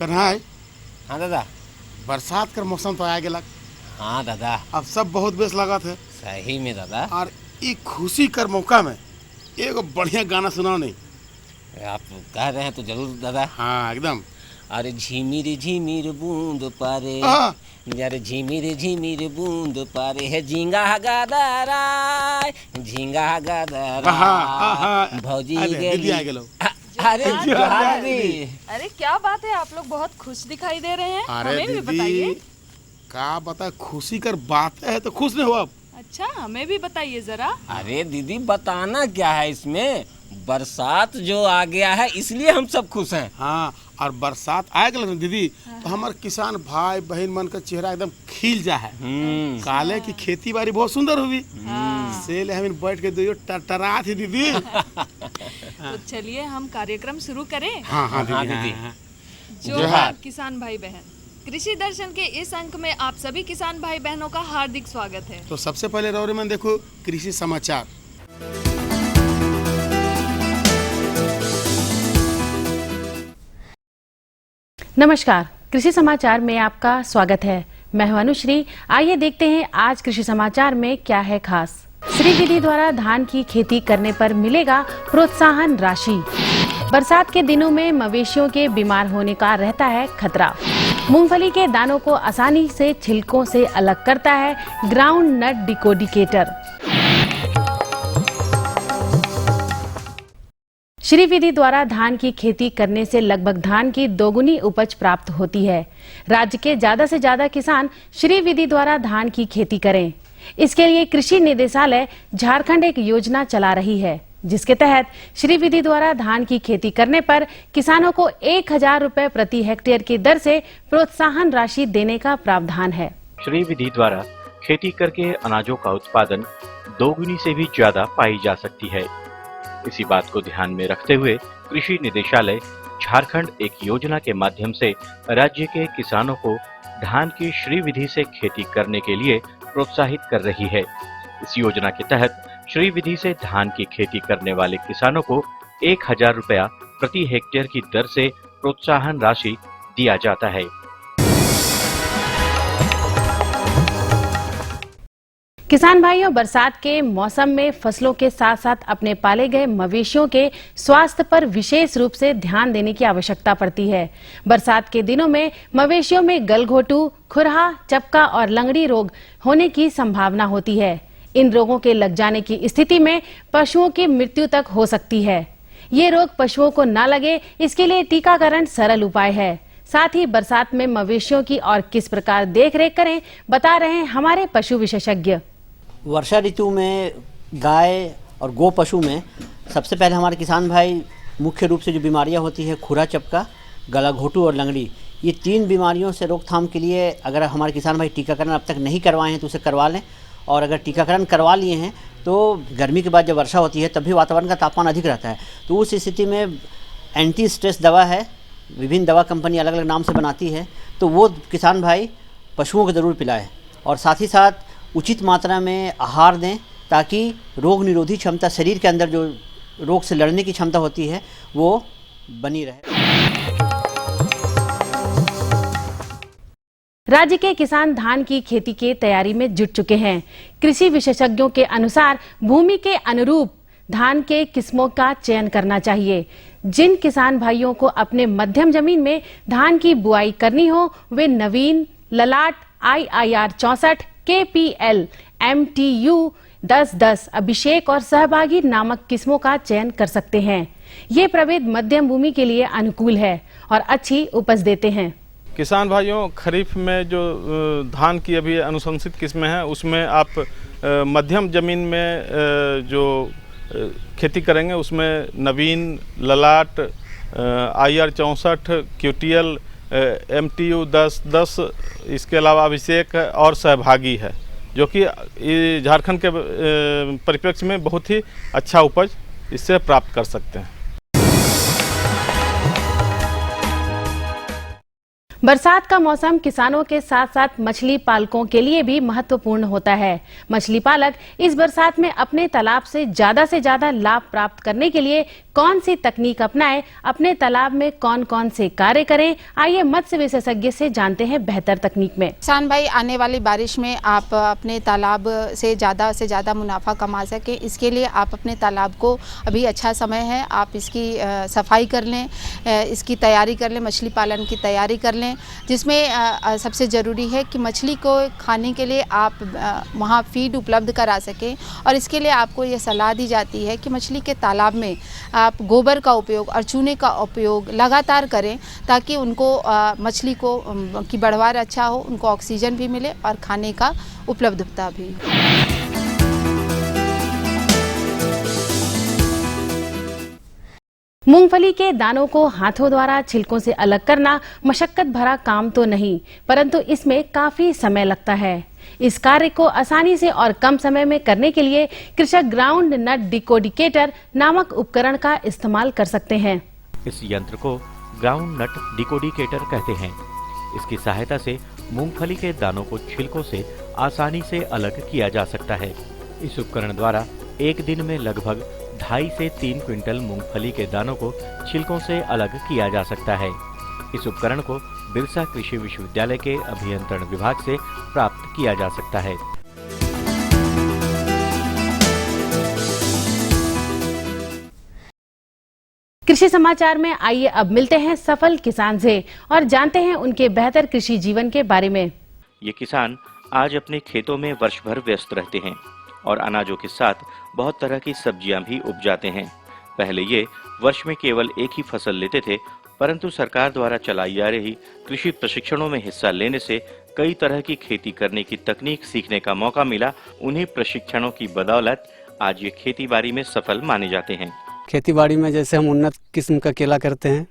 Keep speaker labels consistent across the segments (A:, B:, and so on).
A: कन्हाई,
B: हाँ दादा।
A: बरसात का मौसम तो आ गया।
B: हाँ दादा।
A: अब सब बहुत बेस लगा थे।
B: सही में दादा।
A: और ये खुशी कर मौका में एक बढ़िया गाना सुनाओ नहीं।
B: आप कह रहे हैं तो जरूर दादा।
A: हाँ एकदम।
B: अरे झिमिर झिमिर बूंद पारे,
A: हाँ।
B: यार झिमिर झिमिर बूंद पारे है झिंगा गदराय, झिंगा गदराय भौजी
A: दीदी आ गए।
B: अरे जोहार दी।
C: अरे क्या बात है, आप लोग बहुत खुश दिखाई दे रहे हैं।
A: अरे
C: हमें भी
A: दीदी
C: बताइए।
A: क्या बता, खुशी कर बात है तो खुश नहीं हो अब।
C: अच्छा हमें भी बताइए जरा।
B: अरे दीदी बताना क्या है इसमें, बरसात जो आ गया है इसलिए हम सब खुश हैं।
A: हाँ, और बरसात आएगा ना दीदी तो हमारे किसान भाई बहन मन का चेहरा एकदम खिल जा है। काले की खेती बाड़ी बहुत सुंदर हुई। सेल हम बैठ के दो टरा थी दीदी।
C: तो चलिए हम कार्यक्रम शुरू करें।
A: हाँ हाँ
B: हाँ,
A: दीदी,
B: दीदी।
A: हाँ।
C: जोहार किसान भाई बहन। कृषि दर्शन के इस अंक में आप सभी किसान भाई बहनों का हार्दिक स्वागत है।
A: तो सबसे पहले रौरे में देखो कृषि समाचार।
D: नमस्कार, कृषि समाचार में आपका स्वागत है। मैं हूं अनुश्री। आइए देखते हैं आज कृषि समाचार में क्या है खास। श्री विधि द्वारा धान की खेती करने पर मिलेगा प्रोत्साहन राशि। बरसात के दिनों में मवेशियों के बीमार होने का रहता है खतरा। मूंगफली के दानों को आसानी से छिलकों से अलग करता है ग्राउंड नट डिकोडिकेटर। श्री विधि द्वारा धान की खेती करने से लगभग धान की दोगुनी उपज प्राप्त होती है। राज्य के ज्यादा से ज्यादा किसान श्री विधि द्वारा धान की खेती करें। इसके लिए कृषि निदेशालय झारखंड एक योजना चला रही है, जिसके तहत श्री विधि द्वारा धान की खेती करने पर किसानों को 1000 रुपए प्रति हेक्टेयर की दर से प्रोत्साहन राशि देने का प्रावधान है।
E: श्री विधि द्वारा खेती करके अनाजों का उत्पादन दोगुनी से भी ज्यादा पाई जा सकती है। इसी बात को ध्यान में रखते हुए कृषि निदेशालय झारखंड एक योजना के माध्यम से राज्य के किसानों को धान की श्री विधि से खेती करने के लिए प्रोत्साहित कर रही है। इस योजना के तहत श्री विधि से धान की खेती करने वाले किसानों को 1000 रुपया प्रति हेक्टेयर की दर से प्रोत्साहन राशि दिया जाता है।
D: किसान भाइयों, बरसात के मौसम में फसलों के साथ साथ अपने पाले गए मवेशियों के स्वास्थ्य पर विशेष रूप से ध्यान देने की आवश्यकता पड़ती है। बरसात के दिनों में मवेशियों में गलघोटू, खुरहा, चपका और लंगड़ी रोग होने की संभावना होती है। इन रोगों के लग जाने की स्थिति में पशुओं की मृत्यु तक हो सकती है। ये रोग पशुओं को न लगे, इसके लिए टीकाकरण सरल उपाय है। साथ ही बरसात में मवेशियों की और किस प्रकार देखरेख करें, बता रहे हैं हमारे पशु विशेषज्ञ।
F: वर्षा ऋतु में गाय और गो पशु में सबसे पहले हमारे किसान भाई मुख्य रूप से जो बीमारियां होती है, खुरा चपका, गला घोटू और लंगड़ी, ये 3 बीमारियों से रोकथाम के लिए अगर हमारे किसान भाई टीकाकरण अब तक नहीं करवाए हैं तो उसे करवा लें। और अगर टीकाकरण करवा लिए हैं तो गर्मी के बाद जब वर्षा होती है तब भी वातावरण का तापमान अधिक रहता है, तो उस स्थिति में एंटी स्ट्रेस दवा है, विभिन्न दवा कंपनी अलग अलग नाम से बनाती है, तो वो किसान भाई पशुओं को ज़रूर पिलाएं। और साथ ही साथ उचित मात्रा में आहार दें ताकि रोग निरोधी क्षमता, शरीर के अंदर जो रोग से लड़ने की क्षमता होती है वो बनी रहे।
D: राज्य के किसान धान की खेती की तैयारी में जुट चुके हैं। कृषि विशेषज्ञों के अनुसार भूमि के अनुरूप धान के किस्मों का चयन करना चाहिए। जिन किसान भाइयों को अपने मध्यम जमीन में धान की बुआई करनी हो, वे नवीन, ललाट, IIR 64, KPL, MTU 1010, अभिषेक और सहभागी नामक किस्मों का चयन कर सकते हैं। ये प्रभेद मध्यम भूमि के लिए अनुकूल है और अच्छी उपज देते हैं।
G: किसान भाइयों, खरीफ में जो धान की अभी अनुशंसित किस्में हैं उसमें आप मध्यम ज़मीन में जो खेती करेंगे उसमें नवीन, ललाट, IR 64, QTL, MTU 1010, इसके अलावा अभिषेक और सहभागी है, जो कि झारखंड के परिप्रेक्ष्य में बहुत ही अच्छा उपज इससे प्राप्त कर सकते हैं।
D: बरसात का मौसम किसानों के साथ साथ मछली पालकों के लिए भी महत्वपूर्ण होता है। मछली पालक इस बरसात में अपने तालाब से ज्यादा लाभ प्राप्त करने के लिए कौन सी तकनीक अपनाएं, अपने तालाब में कौन कौन से कार्य करें, आइए मत्स्य विशेषज्ञ से जानते हैं बेहतर तकनीक में।
H: किसान भाई, आने वाली बारिश में आप अपने तालाब से ज़्यादा मुनाफा कमा सकें, इसके लिए आप अपने तालाब को, अभी अच्छा समय है, आप इसकी सफाई कर लें, इसकी तैयारी कर लें, मछली पालन की तैयारी कर लें, जिसमें सबसे ज़रूरी है कि मछली को खाने के लिए आप वहाँ फीड उपलब्ध करा सकें। और इसके लिए आपको ये सलाह दी जाती है कि मछली के तालाब में आप गोबर का उपयोग और चूने का उपयोग लगातार करें, ताकि उनको मछली को की बढ़वार अच्छा हो, उनको ऑक्सीजन भी मिले और खाने का उपलब्धता भी।
D: मूंगफली के दानों को हाथों द्वारा छिलकों से अलग करना मशक्कत भरा काम तो नहीं, परंतु इसमें काफी समय लगता है। इस कार्य को आसानी से और कम समय में करने के लिए कृषक ग्राउंड नट डिकोडिकेटर नामक उपकरण का इस्तेमाल कर सकते हैं।
E: इस यंत्र को ग्राउंड नट डिकोडिकेटर कहते हैं। इसकी सहायता से मूंगफली के दानों को छिलकों से आसानी से अलग किया जा सकता है। इस उपकरण द्वारा एक दिन में लगभग 2.5 से 3 क्विंटल मूंगफली के दानों को छिलकों से अलग किया जा सकता है। इस उपकरण को बिरसा कृषि विश्वविद्यालय के अभियंत्रण विभाग से प्राप्त किया जा सकता है।
D: कृषि समाचार में आइए अब मिलते हैं सफल किसान से और जानते हैं उनके बेहतर कृषि जीवन के बारे में।
E: ये किसान आज अपने खेतों में वर्ष भर व्यस्त रहते हैं और अनाजों के साथ बहुत तरह की सब्जियां भी उपजाते हैं। पहले ये वर्ष में केवल एक ही फसल लेते थे, परंतु सरकार द्वारा चलाई जा रही कृषि प्रशिक्षणों में हिस्सा लेने से कई तरह की खेती करने की तकनीक सीखने का मौका मिला। उन्हीं प्रशिक्षणों की बदौलत आज ये खेती बाड़ी में सफल माने जाते हैं।
I: खेती बाड़ी में जैसे हम उन्नत किस्म का केला करते हैं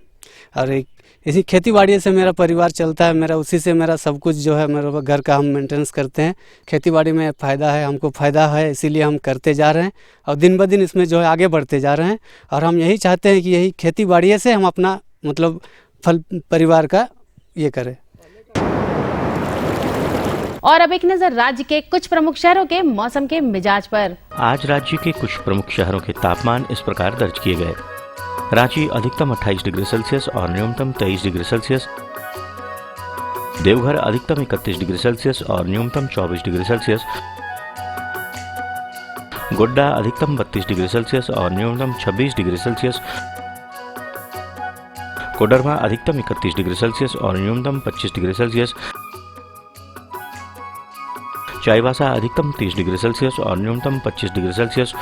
I: और एक इसी खेती बाड़ी से मेरा परिवार चलता है, मेरा उसी से मेरा सब कुछ जो है मेरा घर का हम मेंटेनेंस करते हैं। खेती बाड़ी में फ़ायदा है, हमको फ़ायदा है, इसीलिए हम करते जा रहे हैं और दिन ब दिन इसमें जो है आगे बढ़ते जा रहे हैं। और हम यही चाहते हैं कि यही खेती बाड़ी से हम अपना मतलब फल परिवार का ये करें।
D: और अब एक नजर राज्य के कुछ प्रमुख शहरों के मौसम के मिजाज पर।
E: आज राज्य के कुछ प्रमुख शहरों के तापमान इस प्रकार दर्ज किए गए। रांची अधिकतम 28 डिग्री सेल्सियस और न्यूनतम 23 डिग्री सेल्सियस। देवघर अधिकतम 31 डिग्री सेल्सियस और न्यूनतम 24 डिग्री सेल्सियस। गोड्डा अधिकतम 32 डिग्री सेल्सियस और न्यूनतम 26 डिग्री सेल्सियस। कोडरमा अधिकतम 31 डिग्री सेल्सियस और न्यूनतम 25 डिग्री सेल्सियस। चाईबासा अधिकतम 30 डिग्री सेल्सियस और न्यूनतम 25 डिग्री सेल्सियस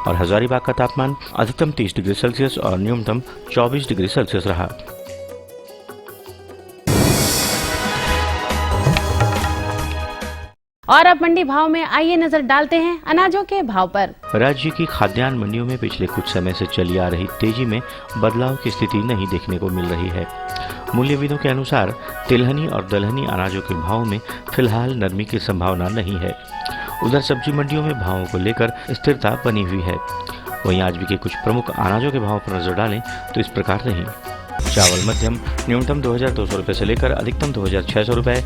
E: और हजारीबाग का तापमान अधिकतम 30 डिग्री सेल्सियस और न्यूनतम 24 डिग्री सेल्सियस रहा।
D: और अब मंडी भाव में आइए नजर डालते हैं अनाजों के भाव पर।
E: राज्य की खाद्यान्न मंडियों में पिछले कुछ समय से चली आ रही तेजी में बदलाव की स्थिति नहीं देखने को मिल रही है। मूल्यविदों के अनुसार तिलहनी और दलहनी अनाजों के भाव में फिलहाल नरमी की संभावना नहीं है। उधर सब्जी मंडियों में भावों को लेकर स्थिरता बनी हुई है। वहीं आज भी के कुछ प्रमुख अनाजों के भाव पर नजर डालें तो इस प्रकार रही। चावल मध्यम न्यूनतम 2200 रुपए से लेकर अधिकतम 2600 रुपए।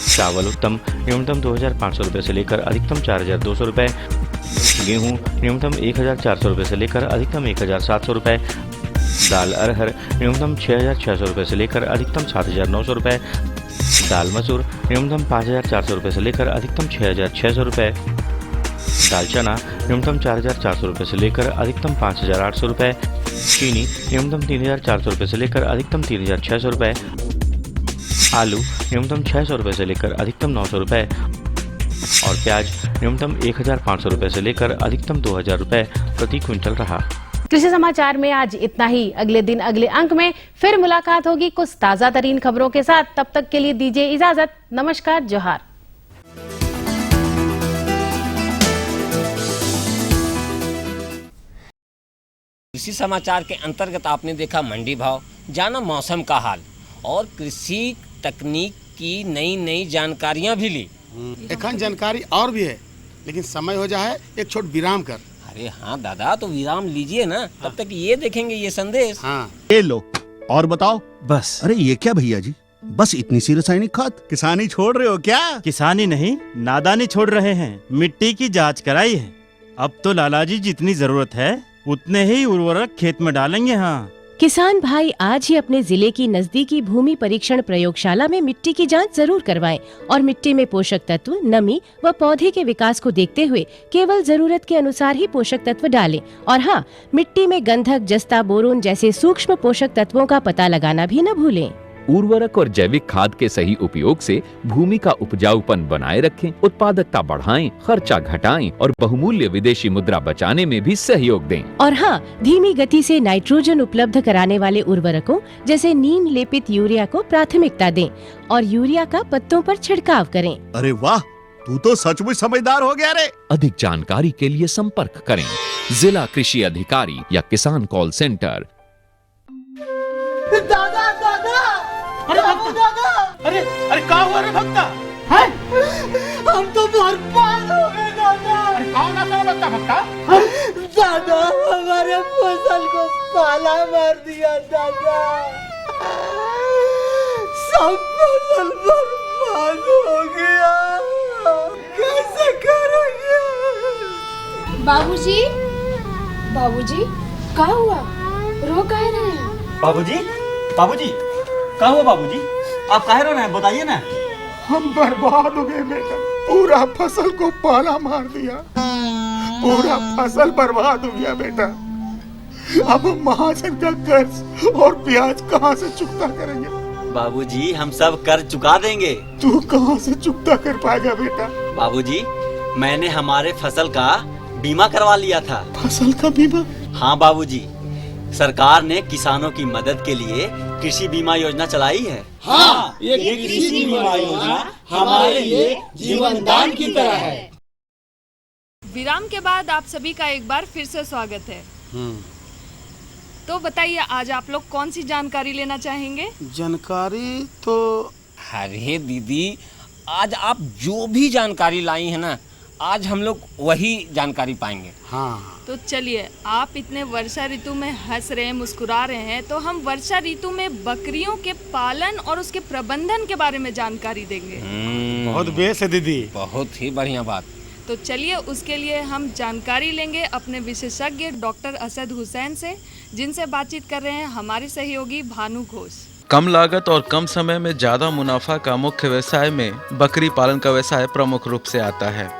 E: चावल उत्तम न्यूनतम 2500 रुपए से लेकर अधिकतम 4200 रुपए। गेहूं न्यूनतम 1400 रुपए से लेकर अधिकतम 1700 रुपए। दाल अरहर न्यूनतम 6600 रुपए से लेकर अधिकतम 7900 रुपए। दाल मसूर न्यूनतम 5400 रुपए से लेकर अधिकतम 6600 रुपए। दाल चना न्यूनतम 4400 रुपए से लेकर अधिकतम 5800 रुपए। चीनी न्यूनतम 3400 रुपए से लेकर अधिकतम 3600 रुपए। आलू न्यूनतम 600 रुपए से लेकर अधिकतम 900 रुपए और प्याज न्यूनतम 1500 रुपए से लेकर अधिकतम 2000 रुपए प्रति क्विंटल रहा।
D: कृषि समाचार में आज इतना ही। अगले दिन अगले अंक में फिर मुलाकात होगी कुछ ताजा तरीन खबरों के साथ। तब तक के लिए दीजिए इजाजत। नमस्कार, जोहार।
B: कृषि समाचार के अंतर्गत आपने देखा मंडी भाव, जाना मौसम का हाल और कृषि तकनीक की नई नई जानकारियां भी ली।
A: एखन जानकारी और भी है, लेकिन समय हो जाए एक छोट विराम कर।
B: अरे हाँ दादा, तो विराम लीजिए ना, तब तक ये देखेंगे ये संदेश।
A: हाँ,
J: ये लो और बताओ।
K: बस।
J: अरे ये क्या भैया जी, बस इतनी सी रासायनिक खाद? किसानी छोड़ रहे हो क्या?
K: किसानी नहीं, नादानी छोड़ रहे हैं। मिट्टी की जांच कराई है। अब तो लाला जी जितनी जरूरत है उतने ही उर्वरक खेत में डालेंगे। हाँ,
L: किसान भाई आज ही अपने जिले की नजदीकी भूमि परीक्षण प्रयोगशाला में मिट्टी की जांच जरूर करवाएं और मिट्टी में पोषक तत्व, नमी व पौधे के विकास को देखते हुए केवल जरूरत के अनुसार ही पोषक तत्व डालें। और हाँ, मिट्टी में गंधक, जस्ता, बोरोन जैसे सूक्ष्म पोषक तत्वों का पता लगाना भी न भूलें।
M: उर्वरक और जैविक खाद के सही उपयोग से भूमि का उपजाऊपन बनाए रखें, उत्पादकता बढ़ाएं, खर्चा घटाएं और बहुमूल्य विदेशी मुद्रा बचाने में भी सहयोग दें।
L: और हाँ, धीमी गति से नाइट्रोजन उपलब्ध कराने वाले उर्वरकों जैसे नीम लेपित यूरिया को प्राथमिकता दें और यूरिया का पत्तों पर छिड़काव करें।
J: अरे वाह, तू तो सचमुच समझदार हो गया रे।
M: अधिक जानकारी के लिए संपर्क करें जिला कृषि अधिकारी या किसान कॉल सेंटर।
N: दादा दादा, अरे दादा,
A: अरे क्या हुआ रे भक्ता?
N: हम तो बर्बाद हो गए दादा।
A: अरे कौन आता है भक्ता?
N: दादा हमारे फसल को पाला मार दिया दादा, सब फसल बर्बाद हो गया, कैसे करेंगे?
O: बाबूजी, बाबूजी, क्या हुआ? रो कह रहे हैं?
F: बाबूजी, बाबूजी, क्या हुआ बाबूजी? आप काहे रो रहे हैं, बताइए ना।
A: हम बर्बाद हो गए बेटा, पूरा फसल को पाला मार दिया, पूरा फसल बर्बाद हो गया बेटा। अब हम महाजन का कर्ज और ब्याज कहाँ से चुकता करेंगे?
F: बाबूजी, हम सब कर्ज चुका देंगे।
A: तू कहाँ से चुकता कर पाएगा बेटा?
F: बाबूजी, मैंने हमारे फसल का बीमा करवा लिया था।
A: फसल का बीमा?
F: हाँ बाबूजी, सरकार ने किसानों की मदद के लिए कृषि बीमा योजना चलाई है।
N: हाँ, ये कृषि बीमा योजना हमारे लिए जीवन दान की तरह है।
C: विराम के बाद आप सभी का एक बार फिर से स्वागत है। तो बताइए, आज आप लोग कौन सी जानकारी लेना चाहेंगे?
A: जानकारी तो
B: अरे दीदी, आज आप जो भी जानकारी लाई है ना, आज हम लोग वही जानकारी पाएंगे।
A: हाँ,
C: तो चलिए, आप इतने वर्षा ऋतु में हंस रहे हैं, मुस्कुरा रहे हैं, तो हम वर्षा ऋतु में बकरियों के पालन और उसके प्रबंधन के बारे में जानकारी देंगे।
A: बहुत बेस है दीदी,
B: बहुत ही बढ़िया बात।
C: तो चलिए, उसके लिए हम जानकारी लेंगे अपने विशेषज्ञ डॉक्टर असद हुसैन से, जिनसे बातचीत कर रहे हैं हमारे सहयोगी भानु घोष।
G: कम लागत और कम समय में ज़्यादा मुनाफा का मुख्य व्यवसाय में बकरी पालन का व्यवसाय प्रमुख रूप से आता है।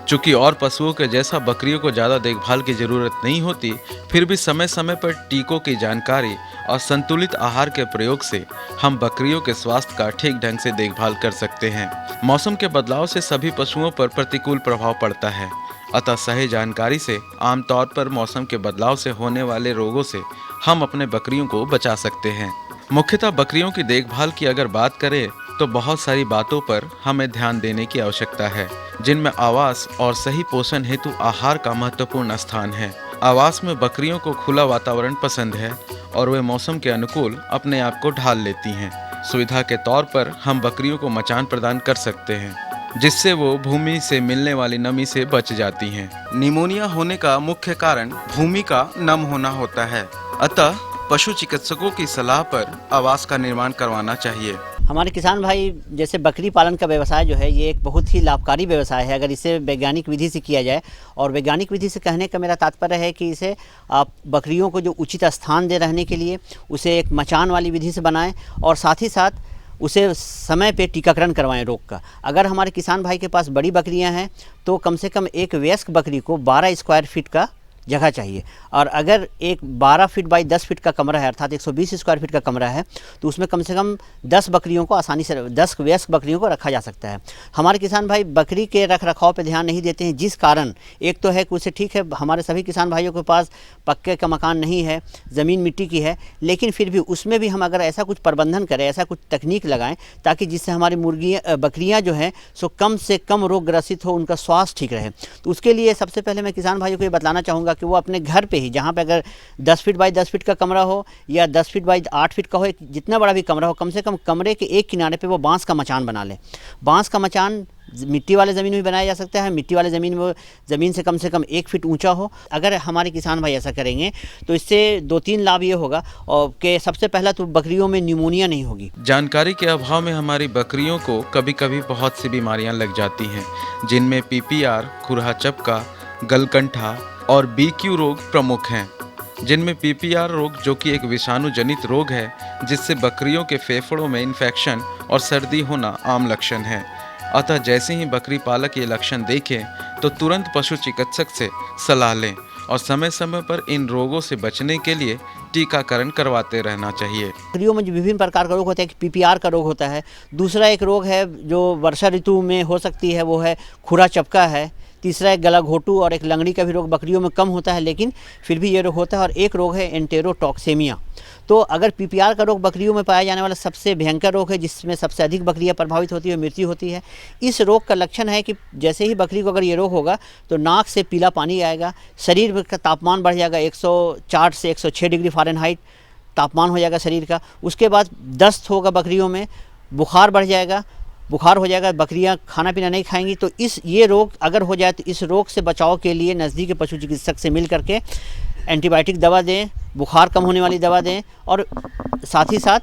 G: चूँकि और पशुओं के जैसा बकरियों को ज़्यादा देखभाल की ज़रूरत नहीं होती, फिर भी समय समय पर टीकों की जानकारी और संतुलित आहार के प्रयोग से हम बकरियों के स्वास्थ्य का ठीक ढंग से देखभाल कर सकते हैं। मौसम के बदलाव से सभी पशुओं पर प्रतिकूल प्रभाव पड़ता है, अतः सही जानकारी से आमतौर पर मौसम के बदलाव से होने वाले रोगों से हम अपने बकरियों को बचा सकते हैं। मुख्यतः बकरियों की देखभाल की अगर बात करें तो बहुत सारी बातों पर हमें ध्यान देने की आवश्यकता है, जिनमें आवास और सही पोषण हेतु आहार का महत्वपूर्ण स्थान है। आवास में बकरियों को खुला वातावरण पसंद है और वे मौसम के अनुकूल अपने आप को ढाल लेती हैं। सुविधा के तौर पर हम बकरियों को मचान प्रदान कर सकते हैं, जिससे वो भूमि से मिलने वाली नमी से बच जाती हैं। निमोनिया होने का मुख्य कारण भूमि का नम होना होता है, अतः पशु चिकित्सकों की सलाह पर आवास का निर्माण करवाना चाहिए।
F: हमारे किसान भाई, जैसे बकरी पालन का व्यवसाय जो है, ये एक बहुत ही लाभकारी व्यवसाय है अगर इसे वैज्ञानिक विधि से किया जाए। और वैज्ञानिक विधि से कहने का मेरा तात्पर्य है कि इसे आप बकरियों को जो उचित स्थान दे रहने के लिए उसे एक मचान वाली विधि से बनाएं और साथ ही साथ उसे समय पे टीकाकरण करवाएं रोग का। अगर हमारे किसान भाई के पास बड़ी बकरियां हैं तो कम से कम एक वयस्क बकरी को 12 स्क्वायर फीट का जगह चाहिए, और अगर एक 12 फीट बाई 10 फीट का कमरा है, अर्थात 120 स्क्वायर फीट का कमरा है, तो उसमें कम से कम 10 बकरियों को आसानी से 10 वयस्क बकरियों को रखा जा सकता है। हमारे किसान भाई बकरी के रख रखाव पर ध्यान नहीं देते हैं, जिस कारण एक तो है कि उसे, ठीक है, हमारे सभी किसान भाइयों के पास पक्के का मकान नहीं है, ज़मीन मिट्टी की है, लेकिन फिर भी उसमें भी हम अगर ऐसा कुछ प्रबंधन करें, ऐसा कुछ तकनीक लगाएं ताकि जिससे हमारी बकरियाँ जो हैं सो कम से कम रोग ग्रसित हो, उनका स्वास्थ्य ठीक रहे। तो उसके लिए सबसे पहले मैं किसान भाइयों को ये बतलाना चाहूँगा कि वो अपने घर पे ही, जहाँ पे अगर 10 फीट बाई 10 फीट का कमरा हो या 10 फीट बाई 8 फीट का हो, जितना बड़ा भी कमरा हो, कम से कम कमरे के एक किनारे पे वो बांस का मचान बना ले। बांस का मचान मिट्टी वाले ज़मीन में भी बनाया जा सकता है, मिट्टी वाले ज़मीन में ज़मीन से कम 1 फीट ऊंचा हो। अगर हमारे किसान भाई ऐसा करेंगे तो इससे 2-3 लाभ ये होगा और कि सबसे पहला तो बकरियों में न्यूमोनिया नहीं होगी।
P: जानकारी के अभाव में हमारी बकरियों को कभी कभी बहुत सी बीमारियां लग जाती हैं, जिनमें PPR, खुरहा चपका, गलकंठा और BQ रोग प्रमुख हैं। जिनमें PPR रोग, जो कि एक विषाणु जनित रोग है, जिससे बकरियों के फेफड़ों में इन्फेक्शन और सर्दी होना आम लक्षण है। अतः जैसे ही बकरी पालक ये लक्षण देखें तो तुरंत पशु चिकित्सक से सलाह लें और समय समय पर इन रोगों से बचने के लिए टीकाकरण करवाते रहना चाहिए।
F: बकरियों में जो विभिन्न प्रकार का रोग होता है, एक PPR का रोग होता है, दूसरा एक रोग है जो वर्षा ऋतु में हो सकती है, वो है खुरा चपका है, तीसरा एक गला घोटू और एक लंगड़ी का भी रोग बकरियों में कम होता है लेकिन फिर भी ये रोग होता है, और एक रोग है एंटेरोटॉक्सेमिया। तो अगर PPR का रोग बकरियों में पाया जाने वाला सबसे भयंकर रोग है, जिसमें सबसे अधिक बकरियां प्रभावित होती है, मृत्यु होती है। इस रोग का लक्षण है कि जैसे ही बकरी को अगर ये रोग होगा तो नाक से पीला पानी आएगा, शरीर का तापमान बढ़ जाएगा, 104 से 106 डिग्री फ़ारेनहाइट तापमान हो जाएगा शरीर का। उसके बाद दस्त होगा बकरियों में, बुखार बढ़ जाएगा, बुखार हो जाएगा, बकरियां खाना पीना नहीं खाएंगी। तो ये रोग अगर हो जाए तो इस रोग से बचाव के लिए नज़दीकी पशु चिकित्सक से मिल करके एंटीबायोटिक दवा दें, बुखार कम होने वाली दवा दें और साथ ही साथ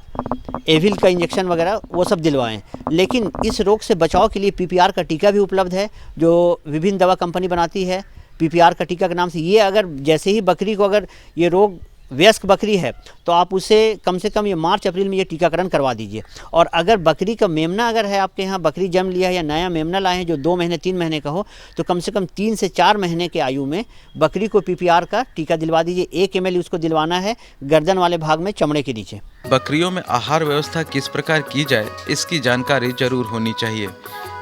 F: एविल का इंजेक्शन वगैरह वो सब दिलवाएं। लेकिन इस रोग से बचाव के लिए PPR का टीका भी उपलब्ध है, जो विभिन्न दवा कंपनी बनाती है PPR का टीका के नाम से। ये अगर जैसे ही बकरी को अगर ये रोग, वयस्क बकरी है तो आप उसे कम से कम ये मार्च-अप्रैल में ये टीकाकरण करवा दीजिए। और अगर बकरी का मेमना अगर है, आपके यहाँ बकरी जन्म लिया है या नया मेमना लाए हैं जो 2 महीने 3 महीने का हो, तो कम से कम 3 से 4 महीने के आयु में बकरी को PPR का टीका दिलवा दीजिए। 1 ml उसको दिलवाना है गर्दन वाले भाग में, चमड़े के नीचे।
P: बकरियों में आहार व्यवस्था किस प्रकार की जाए, इसकी जानकारी जरूर होनी चाहिए,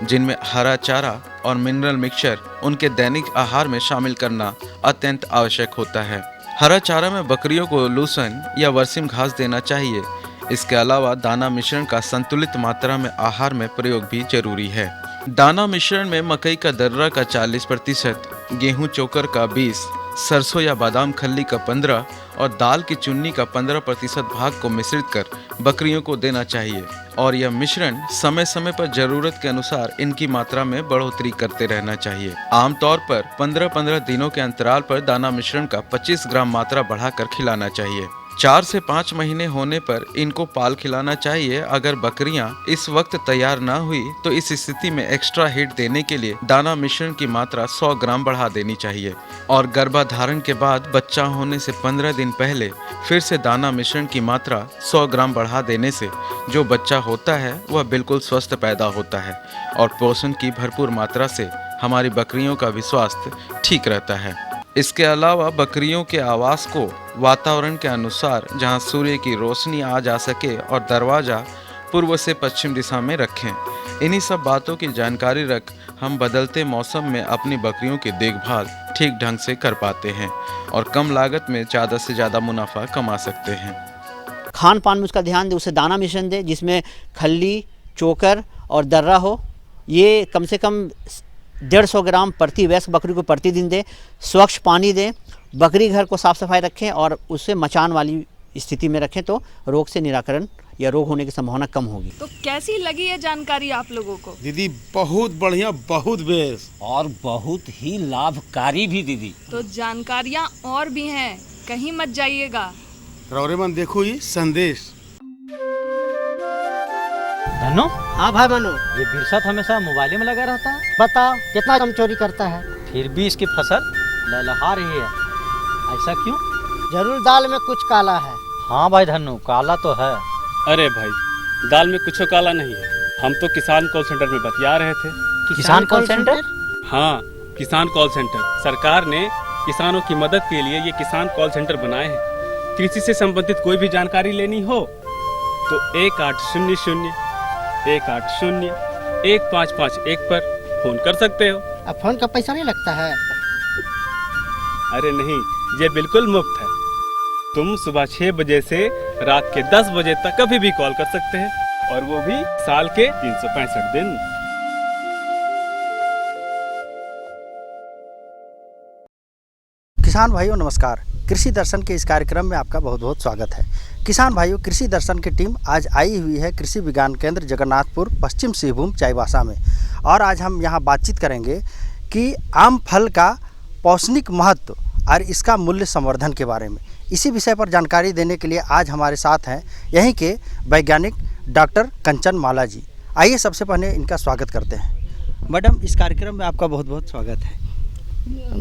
P: जिनमें हरा चारा और मिनरल मिक्सचर उनके दैनिक आहार में शामिल करना अत्यंत आवश्यक होता है। हरा चारा में बकरियों को लूसन या वर्सिम घास देना चाहिए। इसके अलावा दाना मिश्रण का संतुलित मात्रा में आहार में प्रयोग भी जरूरी है। दाना मिश्रण में मकई का दर्रा का 40%, गेहूं चोकर का 20%, सरसों या बादाम खल्ली का 15% और दाल की चुन्नी का 15% भाग को मिश्रित कर बकरियों को देना चाहिए। और यह मिश्रण समय समय पर जरूरत के अनुसार इनकी मात्रा में बढ़ोतरी करते रहना चाहिए। आमतौर पर 15-15 दिनों के अंतराल पर दाना मिश्रण का 25 ग्राम मात्रा बढ़ाकर खिलाना चाहिए। 4 से 5 महीने होने पर इनको पाल खिलाना चाहिए। अगर बकरियां इस वक्त तैयार ना हुई तो इस स्थिति में एक्स्ट्रा हीट देने के लिए दाना मिश्रण की मात्रा 100 ग्राम बढ़ा देनी चाहिए। और गर्भाधारण के बाद बच्चा होने से 15 दिन पहले फिर से दाना मिश्रण की मात्रा 100 ग्राम बढ़ा देने से जो बच्चा होता है वह बिल्कुल स्वस्थ पैदा होता है और पोषण की भरपूर मात्रा से हमारी बकरियों का भी स्वास्थ्य ठीक रहता है। इसके अलावा बकरियों के आवास को वातावरण के अनुसार जहां सूर्य की रोशनी आ जा सके और दरवाज़ा पूर्व से पश्चिम दिशा में रखें। इन्हीं सब बातों की जानकारी रख हम बदलते मौसम में अपनी बकरियों की देखभाल ठीक ढंग से कर पाते हैं और कम लागत में ज़्यादा से ज़्यादा मुनाफा कमा सकते हैं।
F: खान पान में उसका ध्यान दे, उसे दाना मिश्रण दे जिसमें खल्ली, चोकर और दर्रा हो। ये कम से कम 150 ग्राम प्रति वयस्क बकरी को प्रतिदिन दे। स्वच्छ पानी दें, बकरी घर को साफ सफाई रखें और उसे मचान वाली स्थिति में रखें तो रोग से निराकरण या रोग होने की संभावना कम होगी।
C: तो कैसी लगी ये जानकारी आप लोगों को?
A: दीदी बहुत बढ़िया, बहुत बेस्ट
B: और बहुत ही लाभकारी भी दीदी।
C: तो जानकारियाँ और भी हैं, कहीं मत जाइएगा।
A: रौरेमन देखो ये संदेश।
Q: धनो?
F: हाँ भाई मनु।
Q: ये बिरसत हमेशा मोबाइल में लगा रहता है।
F: बताओ कितना कम चोरी करता है,
Q: फिर भी इसकी फसल लहलहा रही है, ऐसा क्यों?
F: जरूर दाल में कुछ काला है।
Q: हाँ भाई धनु, काला तो है।
R: अरे भाई, दाल में कुछ काला नहीं है। हम तो किसान कॉल सेंटर में बतिया रहे थे।
Q: किसान कॉल सेंटर?
R: हाँ, किसान कॉल सेंटर। सरकार ने किसानों की मदद के लिए ये किसान कॉल सेंटर बनाए हैं। कृषि से संबंधित कोई भी जानकारी लेनी हो तो 1800-180-1551 पर फोन कर सकते हो।
F: अब फोन का पैसा नहीं लगता है?
R: अरे नहीं, ये बिल्कुल मुफ्त है। तुम सुबह 6 बजे से रात के 10 बजे तक कभी भी कॉल कर सकते हैं, और वो भी साल के 365 दिन।
S: किसान भाइयों नमस्कार। कृषि दर्शन के इस कार्यक्रम में आपका बहुत बहुत स्वागत है। किसान भाइयों, कृषि दर्शन की टीम आज आई हुई है कृषि विज्ञान केंद्र जगन्नाथपुर, पश्चिम सिंहभूम, चाईबासा में। और आज हम यहाँ बातचीत करेंगे कि आम फल का पौष्टिक महत्व और इसका मूल्य संवर्धन के बारे में। इसी विषय पर जानकारी देने के लिए आज हमारे साथ हैं यहीं के वैज्ञानिक डॉक्टर कंचन माला जी। आइए सबसे पहले इनका स्वागत करते हैं। मैडम, इस कार्यक्रम में आपका बहुत बहुत स्वागत है।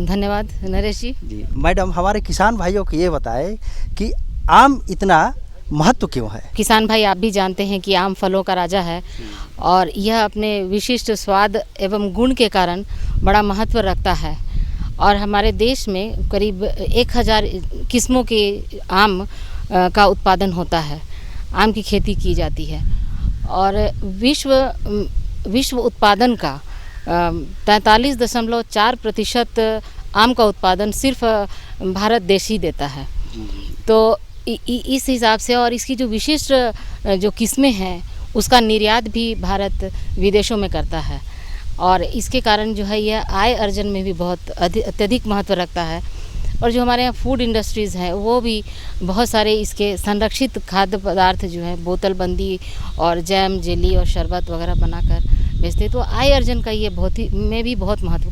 T: धन्यवाद नरेश जी।
S: मैडम, हमारे किसान भाइयों को ये बताएं कि आम इतना महत्व क्यों है?
T: किसान भाई, आप भी जानते हैं कि आम फलों का राजा है और यह अपने विशिष्ट स्वाद एवं गुण के कारण बड़ा महत्व रखता है। और हमारे देश में करीब 1000 किस्मों के आम का उत्पादन होता है, आम की खेती की जाती है। और विश्व उत्पादन का 43.4% आम का उत्पादन सिर्फ भारत देश ही देता है। तो इस हिसाब से और इसकी जो विशिष्ट जो किस्में हैं उसका निर्यात भी भारत विदेशों में करता है। और इसके कारण जो है यह आय अर्जन में भी बहुत अत्यधिक महत्व रखता है। और जो हमारे यहाँ फूड इंडस्ट्रीज़ हैं वो भी बहुत सारे इसके संरक्षित खाद्य पदार्थ जो है बोतलबंदी और जैम, जेली और शरबत वगैरह बनाकर बेचते। तो आय अर्जन का ये बहुत महत्व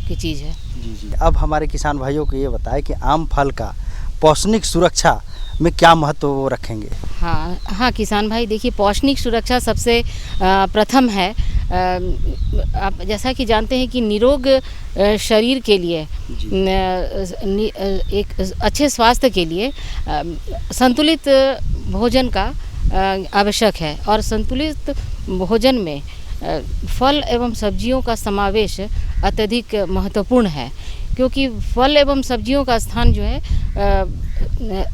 T: की चीज़ है।
S: जी। अब हमारे किसान भाइयों को ये बताएं कि आम फल का पौष्टिक सुरक्षा में क्या महत्व वो रखेंगे?
T: हाँ किसान भाई, देखिए पौष्टिक सुरक्षा सबसे प्रथम है। आप जैसा कि जानते हैं कि निरोग शरीर के लिए, एक अच्छे स्वास्थ्य के लिए संतुलित भोजन का आवश्यक है। और संतुलित भोजन में फल एवं सब्जियों का समावेश अत्यधिक महत्वपूर्ण है, क्योंकि फल एवं सब्जियों का स्थान जो है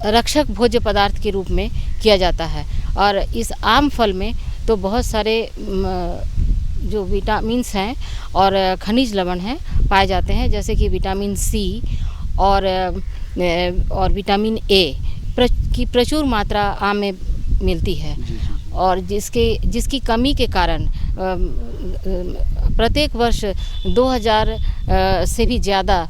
T: रक्षक भोज्य पदार्थ के रूप में किया जाता है। और इस आम फल में तो बहुत सारे जो विटामिन्स हैं और खनिज लवण हैं पाए जाते हैं, जैसे कि विटामिन सी और विटामिन ए की प्रचुर मात्रा आम में मिलती है। और जिसकी कमी के कारण प्रत्येक वर्ष 2000 से भी ज़्यादा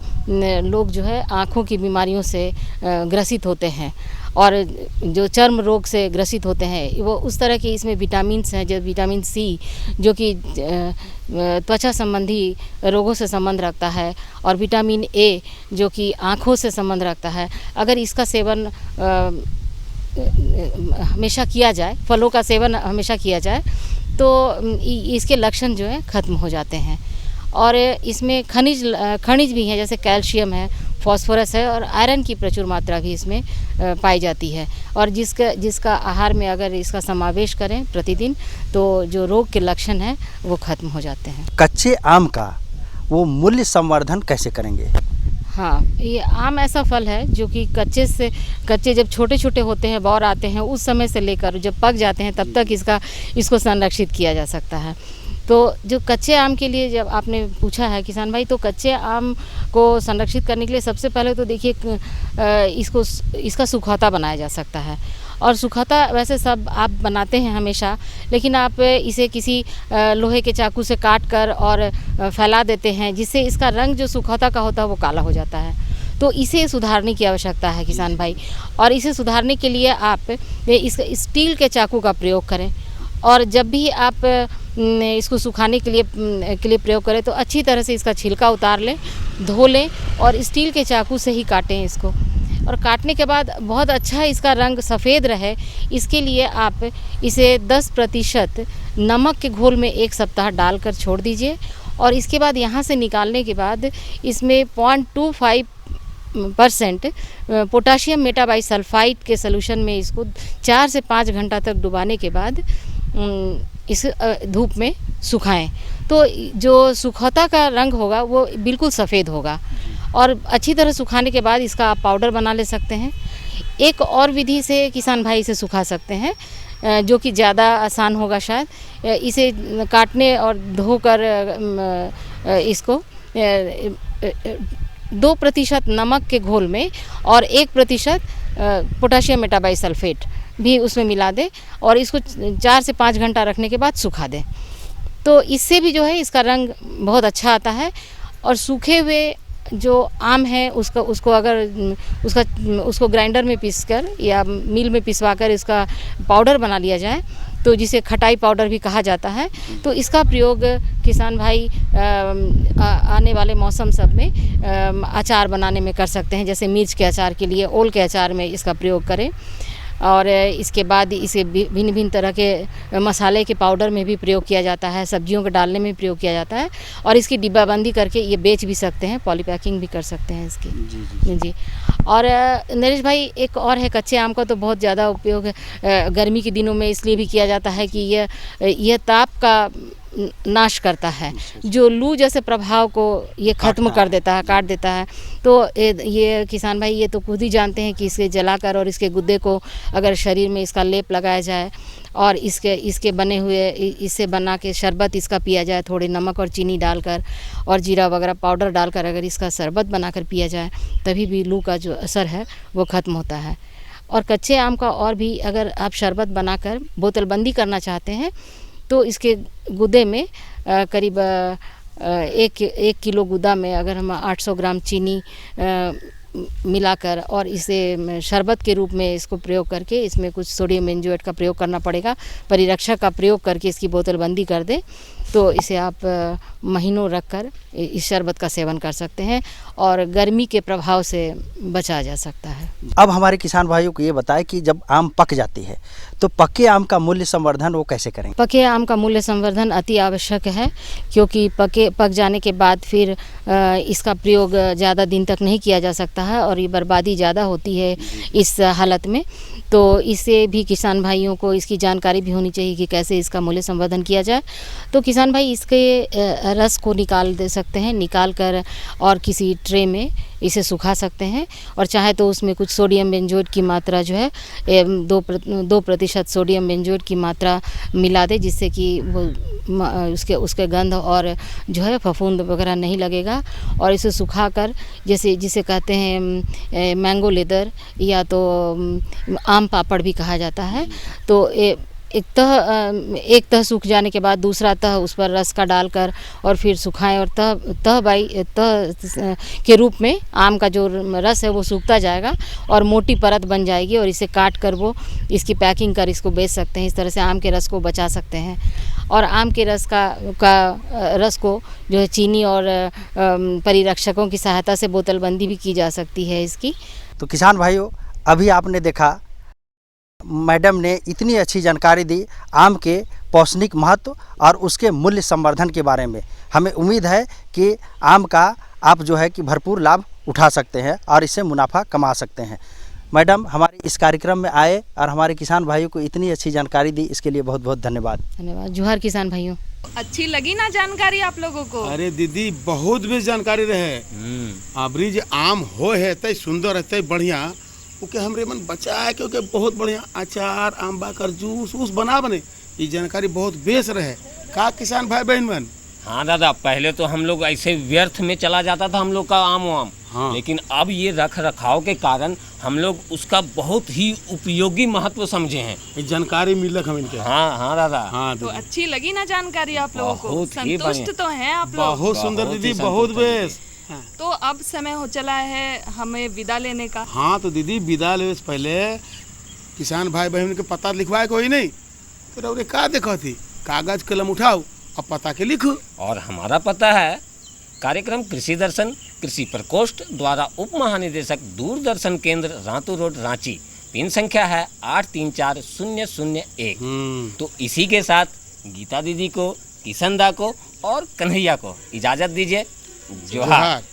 T: लोग जो है आँखों की बीमारियों से ग्रसित होते हैं। और जो चर्म रोग से ग्रसित होते हैं वो उस तरह के इसमें विटामिन्स हैं, जो विटामिन सी जो कि त्वचा संबंधी रोगों से संबंध रखता है, और विटामिन ए जो कि आँखों से संबंध रखता है। अगर इसका सेवन हमेशा किया जाए, फलों का सेवन हमेशा किया जाए, तो इसके लक्षण जो है ख़त्म हो जाते हैं। और इसमें खनिज भी हैं, जैसे कैल्शियम है, फास्फोरस है और आयरन की प्रचुर मात्रा भी इसमें पाई जाती है। और जिसका आहार में अगर इसका समावेश करें प्रतिदिन, तो जो रोग के लक्षण हैं वो ख़त्म हो जाते हैं।
S: कच्चे आम का वो मूल्य संवर्धन कैसे करेंगे?
T: हाँ, ये आम ऐसा फल है जो कि कच्चे जब छोटे छोटे होते हैं, बौर आते हैं, उस समय से लेकर जब पक जाते हैं तब तक इसको संरक्षित किया जा सकता है। तो जो कच्चे आम के लिए जब आपने पूछा है किसान भाई, तो कच्चे आम को संरक्षित करने के लिए सबसे पहले तो देखिए इसका सुखौता बनाया जा सकता है। और सुखौता वैसे सब आप बनाते हैं हमेशा, लेकिन आप इसे किसी लोहे के चाकू से काट कर और फैला देते हैं, जिससे इसका रंग जो सुखौता का होता है वो काला हो जाता है। तो इसे सुधारने की आवश्यकता है किसान भाई। और इसे सुधारने के लिए आप स्टील के चाकू का प्रयोग करें। और जब भी आप इसको सुखाने के लिए प्रयोग करें तो अच्छी तरह से इसका छिलका उतार लें, धो लें और स्टील के चाकू से ही काटें इसको। और काटने के बाद बहुत अच्छा इसका रंग सफ़ेद रहे, इसके लिए आप इसे 10% नमक के घोल में 1 सप्ताह डालकर छोड़ दीजिए। और इसके बाद यहाँ से निकालने के बाद इसमें 0.25% पोटाशियम मेटाबाइसल्फाइड के सलूशन में इसको 4 से 5 घंटा तक डुबाने के बाद इस धूप में सुखाएं। तो जो सुखौता का रंग होगा वो बिल्कुल सफ़ेद होगा। और अच्छी तरह सुखाने के बाद इसका आप पाउडर बना ले सकते हैं। एक और विधि से किसान भाई इसे सुखा सकते हैं, जो कि ज़्यादा आसान होगा शायद। इसे काटने और धोकर इसको 2% नमक के घोल में और 1% पोटाशियम मेटाबाइसल्फेट भी उसमें मिला दें और इसको 4 से 5 घंटा रखने के बाद सुखा दें। तो इससे भी जो है इसका रंग बहुत अच्छा आता है। और सूखे हुए जो आम है उसको ग्राइंडर में पीसकर या मिल में पिसवाकर इसका पाउडर बना लिया जाए, तो जिसे खटाई पाउडर भी कहा जाता है। तो इसका प्रयोग किसान भाई आने वाले मौसम सब में अचार बनाने में कर सकते हैं। जैसे मिर्च के अचार के लिए ओल के अचार में इसका प्रयोग करें, और इसके बाद इसे भिन्न भिन्न तरह के मसाले के पाउडर में भी प्रयोग किया जाता है, सब्जियों को डालने में प्रयोग किया जाता है, और इसकी डिब्बाबंदी करके ये बेच भी सकते हैं, पॉलीपैकिंग भी कर सकते हैं इसकी। जी। और नरेश भाई, एक और है, कच्चे आम का तो बहुत ज़्यादा उपयोग गर्मी के दिनों में इसलिए भी किया जाता है कि यह ताप का नाश करता है, जो लू जैसे प्रभाव को ये ख़त्म कर देता है, काट देता है। तो ये किसान भाई ये तो खुद ही जानते हैं कि इसे जलाकर और इसके गुद्दे को अगर शरीर में इसका लेप लगाया जाए और इसके बने हुए इससे बना के शरबत इसका पिया जाए, थोड़े नमक और चीनी डालकर और जीरा वगैरह पाउडर डालकर अगर इसका शरबत बनाकर पिया जाए, तभी भी लू का जो असर है वो ख़त्म होता है। और कच्चे आम का और भी अगर आप शरबत बनाकर बोतलबंदी करना चाहते हैं, तो इसके गुद्दे में करीब 1 किलो गुदा में अगर हम 800 ग्राम चीनी मिलाकर और इसे शरबत के रूप में इसको प्रयोग करके, इसमें कुछ सोडियम बेंजोएट का प्रयोग करना पड़ेगा, परिरक्षक का प्रयोग करके इसकी बोतलबंदी कर दें, तो इसे आप महीनों रखकर इस शरबत का सेवन कर सकते हैं और गर्मी के प्रभाव से बचा जा सकता है।
S: अब हमारे किसान भाइयों को ये बताएं कि जब आम पक जाती है तो पके आम का मूल्य संवर्धन वो कैसे करेंगे?
T: पके आम का मूल्य संवर्धन अति आवश्यक है, क्योंकि पक जाने के बाद फिर इसका प्रयोग ज़्यादा दिन तक नहीं किया जा सकता है और ये बर्बादी ज़्यादा होती है इस हालत में। तो इससे भी किसान भाइयों को इसकी जानकारी भी होनी चाहिए कि कैसे इसका मूल्य संवर्धन किया जाए। तो किसान भाई इसके रस को निकाल दे सकते हैं, निकाल कर और किसी ट्रे में इसे सुखा सकते हैं, और चाहे तो उसमें कुछ सोडियम बेंजोएट की मात्रा जो है 2% सोडियम बेंजोएट की मात्रा मिला दे, जिससे कि वो उसके गंध और जो है फफूंद वगैरह नहीं लगेगा। और इसे सुखाकर जिसे कहते हैं मैंगो लेदर या तो आम पापड़ भी कहा जाता है, तो एक तह सूख जाने के बाद दूसरा तह उस पर रस का डालकर और फिर सुखाएं, और तह के रूप में आम का जो रस है वो सूखता जाएगा और मोटी परत बन जाएगी, और इसे काट कर वो इसकी पैकिंग कर इसको बेच सकते हैं। इस तरह से आम के रस को बचा सकते हैं। और आम के रस रस को जो है चीनी और परिरक्षकों की सहायता से बोतलबंदी भी की जा सकती है इसकी।
S: तो किसान भाइयों, अभी आपने देखा मैडम ने इतनी अच्छी जानकारी दी आम के पौष्टिक महत्व और उसके मूल्य संवर्धन के बारे में। हमें उम्मीद है कि आम का आप जो है कि भरपूर लाभ उठा सकते हैं और इससे मुनाफा कमा सकते हैं। मैडम हमारे इस कार्यक्रम में आए और हमारे किसान भाइयों को इतनी अच्छी जानकारी दी, इसके लिए बहुत बहुत धन्यवाद।
T: धन्यवाद। जोहार किसान भाइयों।
C: अच्छी लगी ना जानकारी आप लोगों को?
A: अरे दीदी बहुत भी जानकारी रहे। अबरी जो आम हो है तय सुंदर है बढ़िया, ओके हमरे मन बचाए क्योंकि बहुत बढ़िया अचार आंबा कर जूस बना बने। ये जानकारी बहुत बेस रहे का किसान भाई बहन मन।
B: हाँ दादा, पहले तो हम लोग ऐसे व्यर्थ में चला जाता था हम लोग का आम,
A: हाँ।
B: लेकिन अब ये रख रखाव के कारण हम लोग उसका बहुत ही उपयोगी महत्व समझे हैं।
A: जानकारी मिलक हम इनके।
B: हाँ दादा।
A: हाँ
C: तो अच्छी लगी ना जानकारी आप लोगों को?
B: बहुत ही
C: संतुष्ट तो हैं आप लोग?
A: बहुत सुंदर दीदी, बहुत बेस।
C: तो अब समय हो चला है हमें विदा लेने का।
A: हाँ तो दीदी विदा लेने से पहले किसान भाई बहन के पता लिखवाए कोई नहीं, तो रे का देखो थी, कागज कलम उठाओ और पता के लिखो।
B: और हमारा पता है कार्यक्रम कृषि दर्शन, कृषि प्रकोष्ठ द्वारा उप महानिदेशक दूरदर्शन केंद्र रातू रोड रांची, पिन संख्या है 834001। तो इसी के साथ गीता दीदी को, किशन दा को और कन्हैया को इजाजत दीजिए। जोहार।